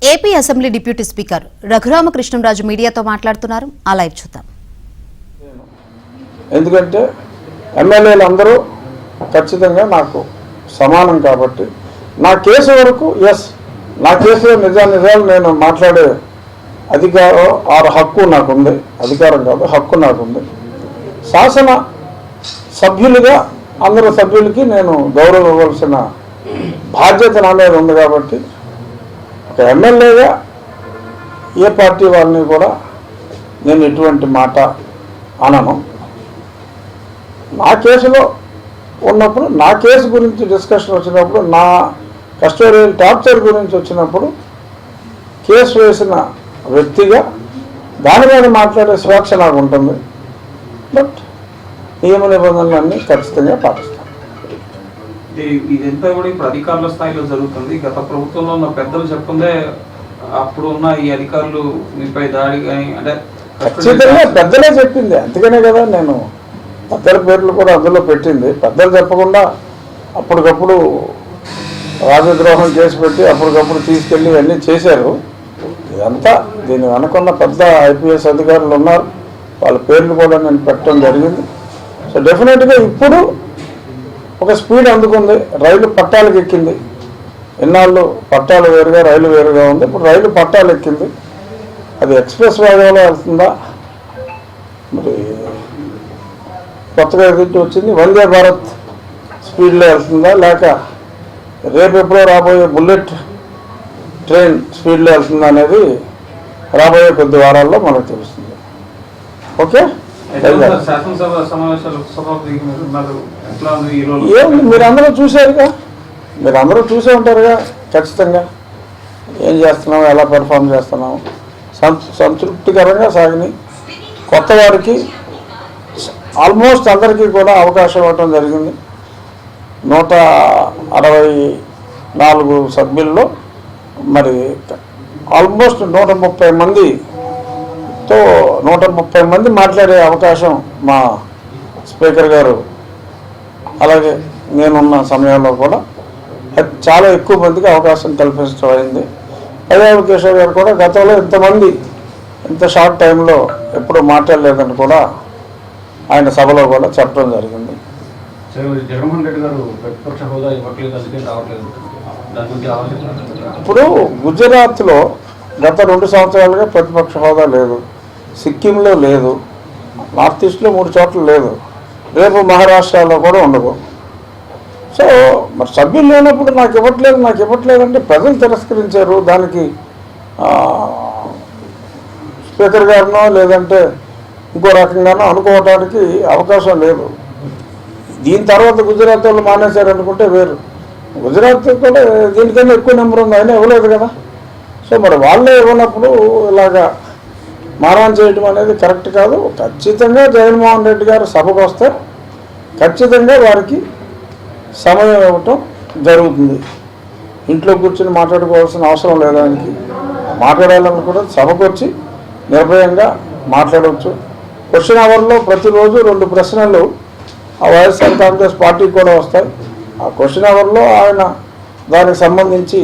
AP assembly deputy speaker Raghurama Krishnam Raju మీడియాతో మాట్లాడుతున్నారు. ఆ లైవ్ చూద్దాం. ఎందుకంటే ఎమ్మెల్యేలు అందరూ ఖచ్చితంగా నాకు సమానం కాబట్టి నా కేసు వరకు నా కేసులో నిజాలు నేను మాట్లాడే అధికారం హక్కు నాకుంది. అధికారం కాదు, హక్కు నాకుంది. శాసన సభ్యులుగా అందరు సభ్యులకి నేను గౌరవం ఇవ్వాల్సిన బాధ్యత నా మీద ఉంది కాబట్టి ఒక ఎమ్మెల్యేగా ఏ పార్టీ వాళ్ళని కూడా నేను ఎటువంటి మాట అనను. నా కేసులో ఉన్నప్పుడు నా కేసు గురించి డిస్కషన్ వచ్చినప్పుడు, నా కస్టోడియల్ టార్చర్ గురించి వచ్చినప్పుడు కేసు వేసిన వ్యక్తిగా దాని మీద మాట్లాడే స్వేచ్ఛ నాకు ఉంటుంది. బట్ నియమ నిబంధనలన్నీ ఖచ్చితంగా పాటిస్తాను. ఇదంతా కూడా ఇప్పుడు అధికారుల స్థాయిలో జరుగుతుంది. గత ప్రభుత్వంలో ఉన్న పెద్దలు చెప్తుందే అప్పుడు ఉన్న ఈ అధికారులు మీపై దాడి కానీ అంటే ఖచ్చితంగా పెద్దలే చెప్పింది. అందుకనే కదా నేను పెద్దల పేర్లు కూడా అందులో పెట్టింది. పెద్దలు చెప్పకుండా అప్పటికప్పుడు రాజద్రోహం కేసు పెట్టి అప్పటికప్పుడు తీసుకెళ్ళి ఇవన్నీ చేశారు. ఇదంతా దీని వెనకున్న పెద్ద ఐపీఎస్ అధికారులు ఉన్నారు. వాళ్ళ పేర్లు కూడా నేను పెట్టడం జరిగింది. సో డెఫినెట్గా ఇప్పుడు ఒక స్పీడ్ అందుకుంది. రైలు పట్టాలకు ఎక్కింది. ఇన్నాళ్ళు పట్టాలు వేరుగా, రైలు వేరుగా ఉంది. ఇప్పుడు రైలు పట్టాలు ఎక్కింది. అది ఎక్స్ప్రెస్ వేగంలో వెళ్తుందా, మరి కొత్తగా ఎదుటి వచ్చింది వందే భారత్ స్పీడ్లో వెళ్తుందా, లేక రేపు ఎప్పుడో రాబోయే బుల్లెట్ ట్రైన్ స్పీడ్లో వెళ్తుందా అనేది రాబోయే కొద్ది వారాల్లో మనకు తెలుస్తుంది. ఓకే, ఏముంది మీరందరూ చూశారుగా, మీరందరూ చూసే ఉంటారుగా. ఖచ్చితంగా ఏం చేస్తున్నాము, ఎలా పెర్ఫామ్ చేస్తున్నాము, సంతృప్తికరంగా సాగినాయి. కొత్త వారికి ఆల్మోస్ట్ అందరికీ కూడా అవకాశం ఇవ్వటం జరిగింది. 164 సభ్యుల్లో మరి ఆల్మోస్ట్ 130 మందితో 130 మంది మాట్లాడే అవకాశం మా స్పీకర్ గారు, అలాగే నేనున్న సమయంలో కూడా చాలా ఎక్కువ మందికి అవకాశం కల్పించడం అయింది. పయ్యావుల కేశవ్ గారు కూడా గతంలో ఇంతమంది ఇంత షార్ట్ టైంలో ఎప్పుడూ మాట్లాడలేదని కూడా ఆయన సభలో కూడా చెప్పడం జరిగింది. జగన్మోహన్ రెడ్డి గారు ప్రతిపక్ష హోదా ఇవ్వట్లేదు, అందుకే రావట్లేదు. ఇప్పుడు గుజరాత్లో గత 2 సంవత్సరాలుగా ప్రతిపక్ష హోదా లేదు, సిక్కింలో లేదు, నార్త్ ఈస్ట్లో 3 చోట్ల లేదు, రేపు మహారాష్ట్రలో కూడా ఉండదు. సో మరి సభ్యులు లేనప్పుడు నాకు ఇవ్వట్లేదు అంటే ప్రజలు తిరస్కరించారు. దానికి స్పీకర్ గారినో లేదంటే ఇంకో రకంగానో అనుకోవడానికి అవకాశం లేదు. దీని తర్వాత గుజరాత్ వాళ్ళు మానేశారు అనుకుంటే వేరు. గుజరాత్ కూడా దీనికన్నా ఎక్కువ నెంబర్ ఉంది, అయినా ఇవ్వలేదు కదా. సో మరి వాళ్ళే ఇవ్వనప్పుడు ఇలాగా మారాన్ చేయడం అనేది కరెక్ట్ కాదు. ఖచ్చితంగా జగన్మోహన్ రెడ్డి గారు సభకు వస్తే ఖచ్చితంగా వారికి సమయం ఇవ్వటం జరుగుతుంది. ఇంట్లో కూర్చొని మాట్లాడుకోవాల్సిన అవసరం లేదానికి మాట్లాడాలని కూడా సభకు వచ్చి నిర్భయంగా మాట్లాడవచ్చు. క్వశ్చన్ అవర్లో ప్రతిరోజు 2 ప్రశ్నలు ఆ వైఎస్ఆర్ కాంగ్రెస్ పార్టీకి కూడా వస్తాయి. ఆ క్వశ్చన్ అవర్లో ఆయన దానికి సంబంధించి